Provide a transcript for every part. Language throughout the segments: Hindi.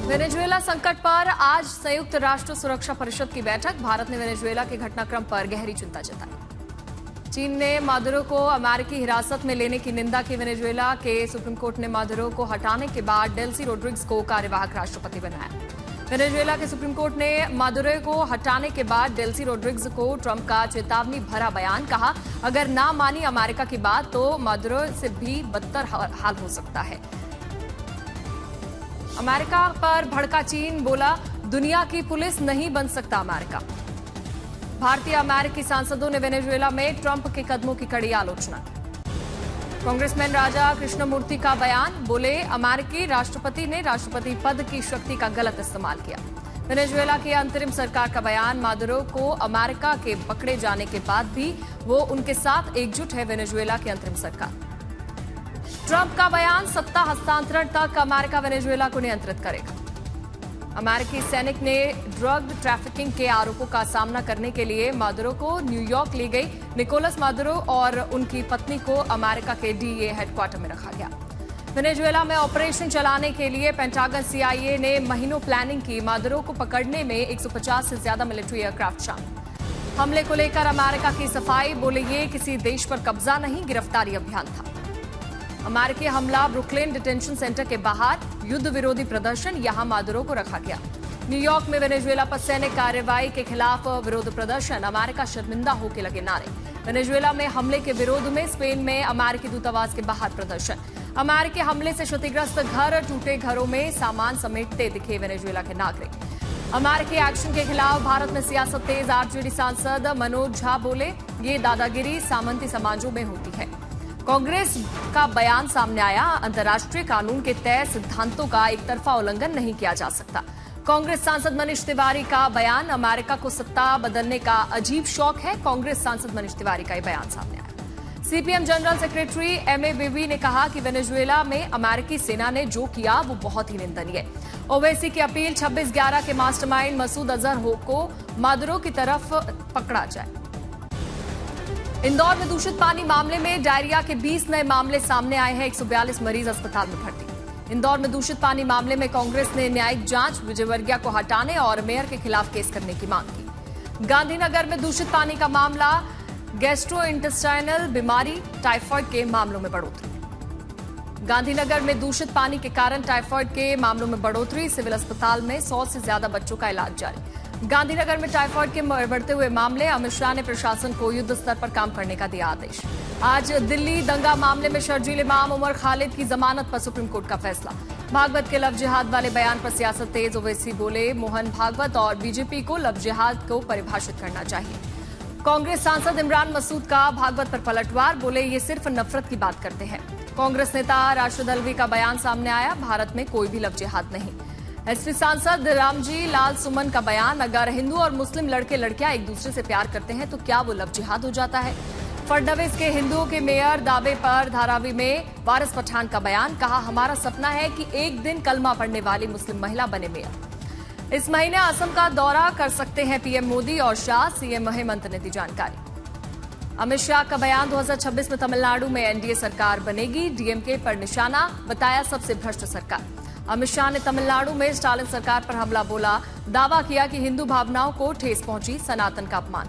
वेनेजुएला संकट पर आज संयुक्त राष्ट्र सुरक्षा परिषद की बैठक। भारत ने वेनेजुएला के घटनाक्रम पर गहरी चिंता जताई। चीन ने मादुरो को अमेरिकी हिरासत में लेने की निंदा की। वेनेजुएला के सुप्रीम कोर्ट ने मादुरो को हटाने के बाद डेल्सी रोड्रिग्स को कार्यवाहक राष्ट्रपति बनाया। वेनेजुएला के सुप्रीम कोर्ट ने मादुरो को हटाने के बाद डेल्सी रोड्रिग्स को ट्रंप का चेतावनी भरा बयान। कहा, अगर ना मानी अमेरिका की बात तो मादुरो से भी बदतर हाल हो सकता है। अमेरिका पर भड़का चीन, बोला दुनिया की पुलिस नहीं बन सकता अमेरिका। भारतीय अमेरिकी सांसदों ने वेनेजुएला में ट्रंप के कदमों की कड़ी आलोचना की। कांग्रेसमैन राजा कृष्णमूर्ति का बयान, बोले अमेरिकी राष्ट्रपति ने राष्ट्रपति पद की शक्ति का गलत इस्तेमाल किया। वेनेजुएला की अंतरिम सरकार का बयान, मादुरो को अमेरिका के पकड़े जाने के बाद भी वो उनके साथ एकजुट है। वेनेजुएला की अंतरिम सरकार। ट्रंप का बयान, सत्ता हस्तांतरण तक अमेरिका वेनेजुएला को नियंत्रित करेगा। अमेरिकी सैनिक ने ड्रग ट्रैफिकिंग के आरोपों का सामना करने के लिए मादुरो को न्यूयॉर्क ले गई। निकोलस मादुरो और उनकी पत्नी को अमेरिका के डीईए हेडक्वार्टर में रखा गया। वेनेजुएला में ऑपरेशन चलाने के लिए पेंटागन सीआईए ने महीनों प्लानिंग की। मादुरो को पकड़ने में 150 से ज्यादा मिलिट्री एयरक्राफ्ट शामिल। हमले को लेकर अमेरिका की सफाई, बोले ये किसी देश पर कब्जा नहीं, गिरफ्तारी अभियान था। अमेरिकी हमला ब्रुकलिन डिटेंशन सेंटर के बाहर, युद्ध विरोधी प्रदर्शन, यहां मादुरो को रखा गया। न्यूयॉर्क में वेनेजुएला पर सैनिक कार्रवाई के खिलाफ विरोध प्रदर्शन, अमेरिका शर्मिंदा होकर लगे नारे। वेनेजुएला में हमले के विरोध में स्पेन में अमेरिकी दूतावास के बाहर प्रदर्शन। अमेरिकी हमले से क्षतिग्रस्त घर, टूटे घरों में सामान समेटते दिखे वेनेजुएला के नागरिक। अमेरिकी एक्शन के खिलाफ भारत में सियासत तेज, आरजेडी सांसद मनोज झा बोले ये दादागिरी सामंती समाजों में होती है। कांग्रेस का बयान सामने आया, अंतर्राष्ट्रीय कानून के तय सिद्धांतों का एक तरफा उल्लंघन नहीं किया जा सकता। कांग्रेस सांसद मनीष तिवारी का बयान, अमेरिका को सत्ता बदलने का अजीब शौक है। कांग्रेस सांसद मनीष तिवारी का बयान सामने आया। CPM general secretary MA baby ने कहा कि वेनेजुएला में अमेरिकी सेना ने जो किया वो बहुत ही निंदनीय है। ओवैसी की अपील, 26/11 के मास्टरमाइंड मसूद अजहर को मादुरो की तरफ पकड़ा जाए। इंदौर में दूषित पानी मामले में डायरिया के 20 नए मामले सामने आए हैं। 142 मरीज अस्पताल में भर्ती। इंदौर में दूषित पानी मामले में कांग्रेस ने न्यायिक जांच, विजयवर्गीय को हटाने और मेयर के खिलाफ केस करने की मांग की। गांधीनगर में दूषित पानी का मामला, गैस्ट्रोइंटेस्टाइनल बीमारी, टाइफाइड के मामलों में बढ़ोतरी। गांधीनगर में दूषित पानी के कारण टाइफाइड के मामलों में बढ़ोतरी, सिविल अस्पताल में 100 से ज्यादा बच्चों का इलाज जारी। गांधीनगर में टाइफाइड के बढ़ते हुए मामले, अमित शाह ने प्रशासन को युद्ध स्तर पर काम करने का दिया आदेश। आज दिल्ली दंगा मामले में शर्जील इमाम उमर खालिद की जमानत पर सुप्रीम कोर्ट का फैसला। भागवत के लव जिहाद वाले बयान पर सियासत तेज, ओवैसी बोले मोहन भागवत और बीजेपी को लव जिहाद को परिभाषित करना चाहिए। कांग्रेस सांसद इमरान मसूद का भागवत पर पलटवार, बोले ये सिर्फ नफरत की बात करते हैं। कांग्रेस नेता राशिद अल्वी का बयान सामने आया, भारत में कोई भी लव जिहाद नहीं। एसपी सांसद रामजी लाल सुमन का बयान, अगर हिंदू और मुस्लिम लड़के लड़कियां एक दूसरे से प्यार करते हैं तो क्या वो लव जिहाद हो जाता है। फडणवीस के हिंदुओं के मेयर दावे पर धारावी में वारिस पठान का बयान, कहा हमारा सपना है कि एक दिन कलमा पढ़ने वाली मुस्लिम महिला बने मेयर। इस महीने असम का दौरा कर सकते हैं पीएम मोदी और शाह, सीएम हेमंत ने दी जानकारी। अमित शाह का बयान, 2026 में तमिलनाडु में एनडीए सरकार बनेगी, डीएमके पर निशाना, बताया सबसे भ्रष्ट सरकार। अमित शाह ने तमिलनाडु में स्टालिन सरकार पर हमला बोला, दावा किया कि हिंदू भावनाओं को ठेस पहुंची, सनातन का अपमान।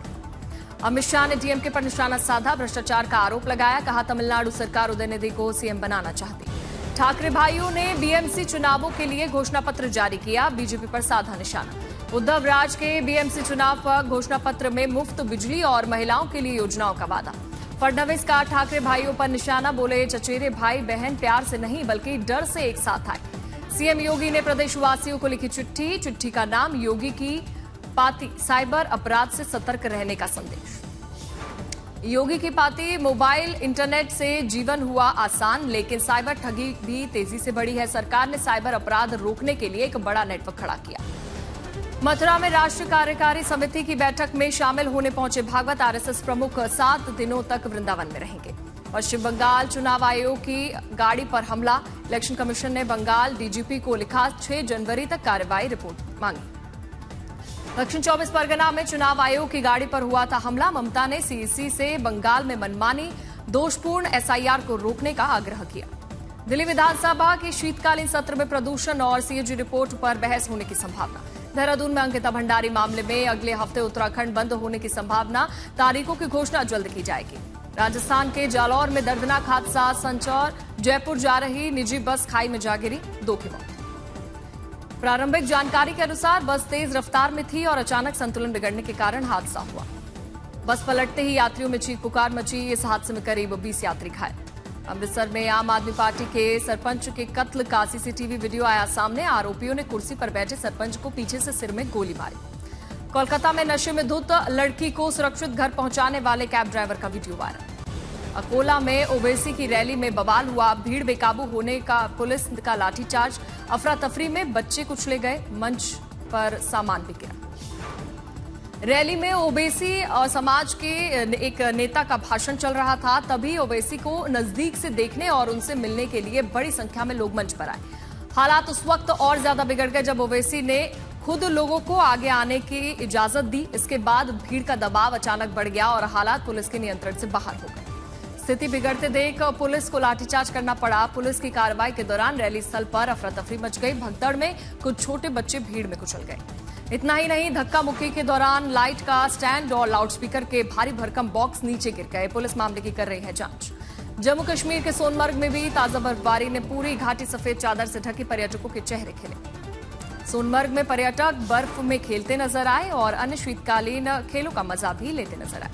अमित शाह ने डीएमके पर निशाना साधा, भ्रष्टाचार का आरोप लगाया, कहा तमिलनाडु सरकार उदयनिधि को सीएम बनाना चाहती। ठाकरे भाइयों ने बीएमसी चुनावों के लिए घोषणा पत्र जारी किया, बीजेपी पर साधा निशाना। उद्धव राज के बीएमसी चुनाव पर घोषणा पत्र में मुफ्त बिजली और महिलाओं के लिए योजनाओं का वादा। फडणवीस का ठाकरे भाइयों पर निशाना, बोले चचेरे भाई बहन प्यार से नहीं बल्कि डर से एक साथ आए। सीएम योगी ने प्रदेशवासियों को लिखी चिट्ठी, चिट्ठी का नाम योगी की पाती, साइबर अपराध से सतर्क रहने का संदेश। योगी की पाती, मोबाइल इंटरनेट से जीवन हुआ आसान, लेकिन साइबर ठगी भी तेजी से बढ़ी है। सरकार ने साइबर अपराध रोकने के लिए एक बड़ा नेटवर्क खड़ा किया। मथुरा में राष्ट्रीय कार्यकारी समिति की बैठक में शामिल होने पहुंचे भागवत। आरएसएस प्रमुख 7 दिनों तक वृंदावन में रहेंगे। पश्चिम बंगाल चुनाव आयोग की गाड़ी पर हमला, इलेक्शन कमीशन ने बंगाल डीजीपी को लिखा, 6 जनवरी तक कार्रवाई रिपोर्ट मांगी। दक्षिण 24 परगना में चुनाव आयोग की गाड़ी पर हुआ था हमला। ममता ने सीईसी से बंगाल में मनमानी, दोषपूर्ण एसआईआर को रोकने का आग्रह किया। दिल्ली विधानसभा की शीतकालीन सत्र में प्रदूषण और सीएजी रिपोर्ट पर बहस होने की संभावना। देहरादून में अंकिता भंडारी मामले में अगले हफ्ते उत्तराखंड बंद होने की संभावना। तारीखों की घोषणा जल्द की जाएगी। राजस्थान के जालौर में दर्दनाक हादसा। संचौर जयपुर जा रही निजी बस खाई में जा गिरी, 2 की मौत। प्रारंभिक जानकारी के अनुसार बस तेज रफ्तार में थी और अचानक संतुलन बिगड़ने के कारण हादसा हुआ। बस पलटते ही यात्रियों में चीख पुकार मची। इस हादसे में करीब 20 यात्री घायल। अमृतसर में आम आदमी पार्टी के सरपंच के कत्ल का सीसीटीवी वीडियो आया सामने। आरोपियों ने कुर्सी पर बैठे सरपंच को पीछे से सिर में गोली मारी। कोलकाता में नशे में धुत लड़की को सुरक्षित घर पहुंचाने वाले कैब ड्राइवर का वीडियो वायरल। अकोला में ओवैसी की रैली में बवाल हुआ। भीड़ बेकाबू होने का पुलिस का लाठीचार्ज। अफरा तफरी में बच्चे कुचले गए। मंच पर सामान भी गिरा। रैली में ओवैसी और समाज के एक नेता का भाषण चल रहा था। तभी ओवैसी को नजदीक से देखने और उनसे मिलने के लिए बड़ी संख्या में लोग मंच पर आए। हालात उस वक्त और ज्यादा बिगड़ गए जब ओवैसी ने खुद लोगों को आगे आने की इजाजत दी। इसके बाद भीड़ का दबाव अचानक बढ़ गया और हालात पुलिस के नियंत्रण से बाहर हो गए। स्थिति बिगड़ते देख पुलिस को लाठीचार्ज करना पड़ा। पुलिस की कार्रवाई के दौरान रैली स्थल पर अफरा तफरी मच गई। भगदड़ में कुछ छोटे बच्चे भीड़ में कुचल गए। इतना ही नहीं, धक्का मुक्की के दौरान लाइट का स्टैंड और लाउडस्पीकर के भारी भरकम बॉक्स नीचे गिर गए। पुलिस मामले की कर रही है जांच। जम्मू कश्मीर के सोनमर्ग में भी ताजा बर्फबारी ने पूरी घाटी सफेद चादर से ढकी। पर्यटकों के चेहरे खिले। सोनमर्ग में पर्यटक बर्फ में खेलते नजर आए और अन्य शीतकालीन खेलों का मजा भी लेते नजर आए।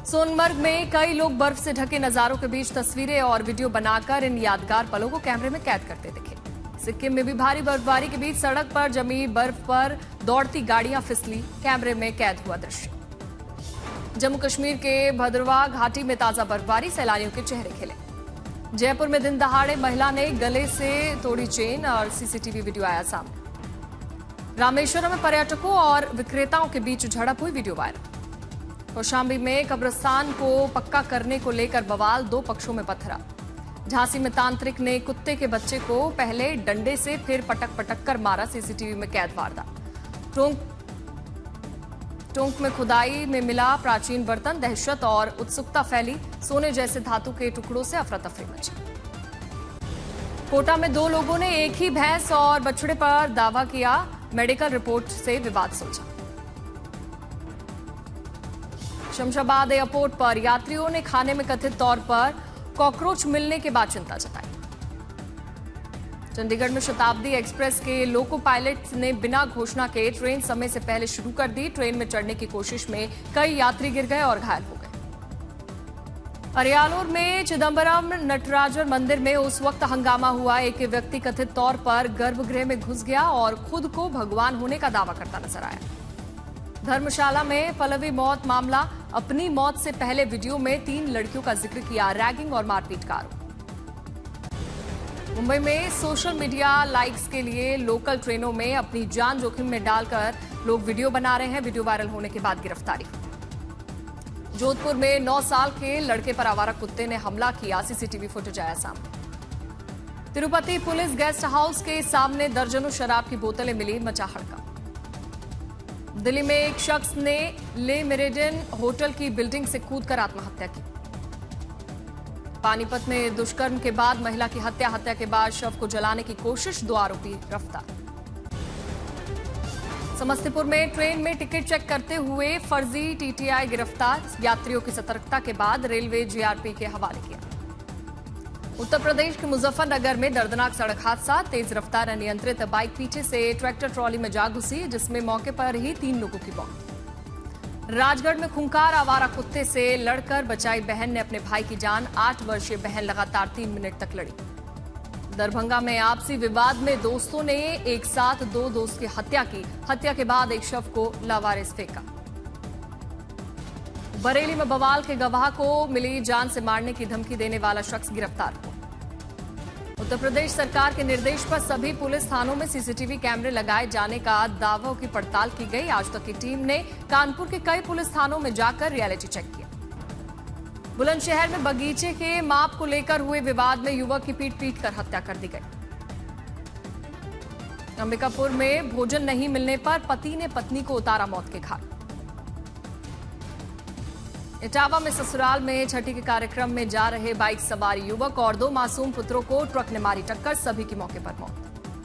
सोनमर्ग में कई लोग बर्फ से ढके नजारों के बीच तस्वीरें और वीडियो बनाकर इन यादगार पलों को कैमरे में कैद करते दिखे। सिक्किम में भी भारी बर्फबारी के बीच सड़क पर जमी बर्फ पर दौड़ती गाड़ियां फिसली। कैमरे में कैद हुआ दृश्य। जम्मू कश्मीर के भद्रवाह घाटी में ताजा बर्फबारी। सैलानियों के चेहरे खिले। जयपुर में दिन दहाड़े महिला ने गले से तोड़ी चेन और सीसीटीवी वीडियो आया सामने। रामेश्वरम में पर्यटकों और विक्रेताओं के बीच झड़प हुई, वीडियो वायरल। कौशाम्बी में कब्रिस्तान को पक्का करने को लेकर बवाल। 2 पक्षों में पथरा। झांसी में तांत्रिक ने कुत्ते के बच्चे को पहले डंडे से फिर पटक पटक कर मारा। सीसीटीवी में कैद वारदात। टोंक में खुदाई में मिला प्राचीन बर्तन। दहशत और उत्सुकता फैली। सोने जैसे धातु के टुकड़ों से अफरा तफरी मची। कोटा में 2 लोगों ने एक ही भैंस और बछड़े पर दावा किया। मेडिकल रिपोर्ट से विवाद सुलझा। शमशाबाद एयरपोर्ट पर यात्रियों ने खाने में कथित तौर पर कॉकरोच मिलने के बाद चिंता जताई। चंडीगढ़ में शताब्दी एक्सप्रेस के लोको पायलट ने बिना घोषणा के ट्रेन समय से पहले शुरू कर दी। ट्रेन में चढ़ने की कोशिश में कई यात्री गिर गए और घायल हो गए। अरियालोर में चिदंबरम नटराजन मंदिर में उस वक्त हंगामा हुआ। एक व्यक्ति कथित तौर पर गर्भगृह में घुस गया और खुद को भगवान होने का दावा करता नजर आया। धर्मशाला में पल्लवी मौत मामला। अपनी मौत से पहले वीडियो में 3 लड़कियों का जिक्र किया। रैगिंग और मारपीट का आरोप। मुंबई में सोशल मीडिया लाइक्स के लिए लोकल ट्रेनों में अपनी जान जोखिम में डालकर लोग वीडियो बना रहे हैं। वीडियो वायरल होने के बाद गिरफ्तारी। जोधपुर में 9 साल के लड़के पर आवारा कुत्ते ने हमला किया। सीसीटीवी फुटेज आया सामने। तिरुपति पुलिस गेस्ट हाउस के सामने दर्जनों शराब की बोतलें मिली, मचा हड़कंप। दिल्ली में एक शख्स ने ले मेरिडियन होटल की बिल्डिंग से कूदकर आत्महत्या की। पानीपत में दुष्कर्म के बाद महिला की हत्या। हत्या के बाद शव को जलाने की कोशिश। 2 आरोपी गिरफ्तार। समस्तीपुर में ट्रेन में टिकट चेक करते हुए फर्जी टीटीआई गिरफ्तार। यात्रियों की सतर्कता के बाद रेलवे जीआरपी के हवाले किया। उत्तर प्रदेश के मुजफ्फरनगर में दर्दनाक सड़क हादसा। तेज रफ्तार अनियंत्रित बाइक पीछे से ट्रैक्टर ट्रॉली में जा घुसी, जिसमें मौके पर ही 3 लोगों की मौत। राजगढ़ में खूंखार आवारा कुत्ते से लड़कर बचाई बहन ने अपने भाई की जान। 8 वर्षीय बहन लगातार 3 मिनट तक लड़ी। दरभंगा में आपसी विवाद में दोस्तों ने एक साथ 2 दोस्त की हत्या की। हत्या के बाद एक शव को लावारिस फेंका। बरेली में बवाल के गवाह को मिली जान से मारने की धमकी देने वाला शख्स गिरफ्तार हुआ। उत्तर प्रदेश सरकार के निर्देश पर सभी पुलिस थानों में सीसीटीवी कैमरे लगाए जाने का दावों की पड़ताल की गई। आज तक की टीम ने कानपुर के कई पुलिस थानों में जाकर रियलिटी चेक किया। बुलंदशहर में बगीचे के माप को लेकर हुए विवाद में युवक की पीट कर हत्या कर दी गई। अंबिकापुर में भोजन नहीं मिलने पर पति ने पत्नी को उतारा मौत के घाट। इटावा में ससुराल में छठी के कार्यक्रम में जा रहे बाइक सवार युवक और 2 मासूम पुत्रों को ट्रक ने मारी टक्कर, सभी की मौके पर मौत।